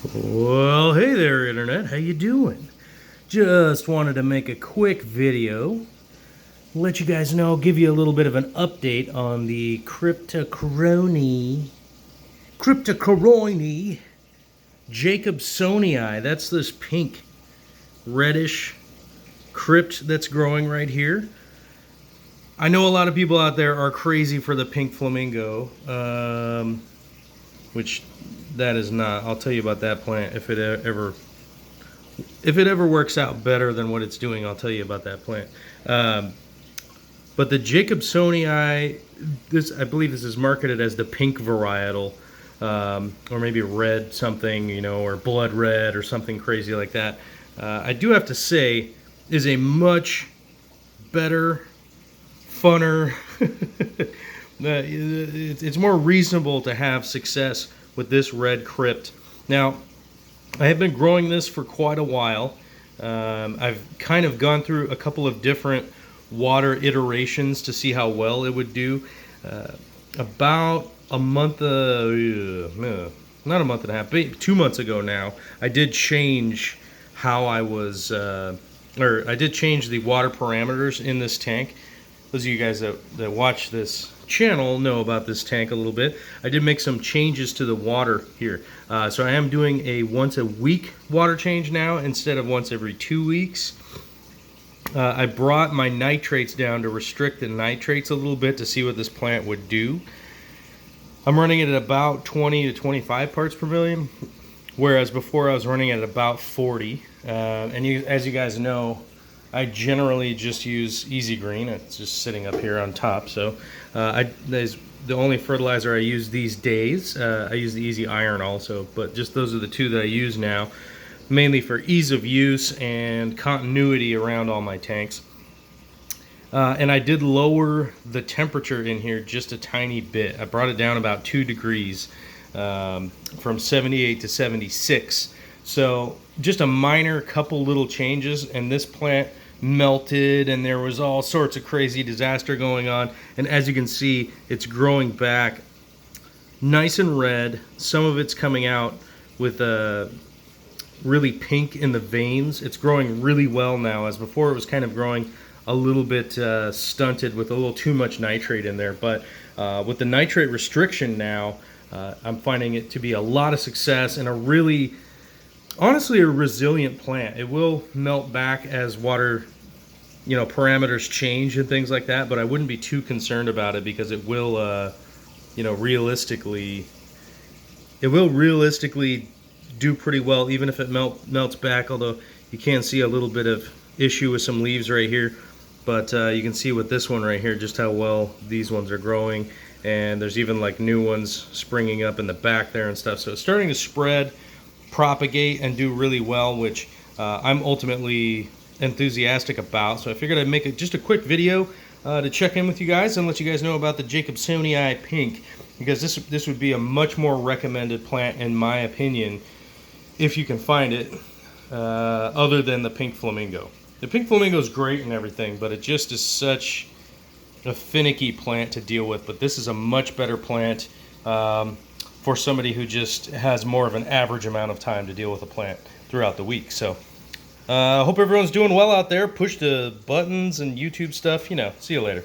Well, hey there, Internet. How you doing? Just wanted to make a quick video, let you guys know, give you a little bit of an update on the Cryptocoryne Jacobsenii. That's this pink, reddish crypt that's growing right here. I know a lot of people out there are crazy for the pink flamingo, which that is not. I'll tell you about that plant if it ever works out better than what it's doing. I'll tell you about that plant. But the Jacobsenii, I believe this is marketed as the pink varietal, or maybe red something, or blood red or something crazy like that. I do have to say, is a much better, funner. It's more reasonable to have success with this red crypt. Now, I have been growing this for quite a while. I've kind of gone through a couple of different water iterations to see how well it would do. About a month, not a month and a half, but 2 months ago now, I did change how I was, or I did change the water parameters in this tank. Those of you guys that watch this channel know about this tank a little bit. I did make some changes to the water here. So I am doing a once a week water change now instead of once every 2 weeks. I brought my nitrates down to restrict the nitrates a little bit to see what this plant would do. I'm running it at about 20 to 25 parts per million, whereas before I was running it at about 40. As you guys know, I generally just use Easy Green. It's just sitting up here on top. So there's the only fertilizer I use these days. I use the Easy Iron also, but just those are the two that I use now, mainly for ease of use and continuity around all my tanks. And I did lower the temperature in here just a tiny bit. I brought it down about 2 degrees, from 78 to 76. So just a minor couple little changes, and this plant melted, and there was all sorts of crazy disaster going on. And as you can see, it's growing back nice and red. Some of it's coming out with really pink in the veins. It's growing really well now, as before it was kind of growing a little bit stunted with a little too much nitrate in there. But with the nitrate restriction now, I'm finding it to be a lot of success and honestly a resilient plant. It will melt back as water parameters change and things like that, but I wouldn't be too concerned about it because it will realistically do pretty well even if it melts back, although you can see a little bit of issue with some leaves right here. But you can see with this one right here just how well these ones are growing, and there's even like new ones springing up in the back there and stuff. So it's starting to spread, propagate, and do really well, which I'm ultimately enthusiastic about. So I figured I'd make just a quick video to check in with you guys and let you guys know about the Jacobsenii pink, because this would be a much more recommended plant in my opinion if you can find it, other than the pink flamingo. The pink flamingo is great and everything, but it just is such a finicky plant to deal with. But this is a much better plant for somebody who just has more of an average amount of time to deal with a plant throughout the week. So hope everyone's doing well out there. Push the buttons and YouTube stuff. See you later.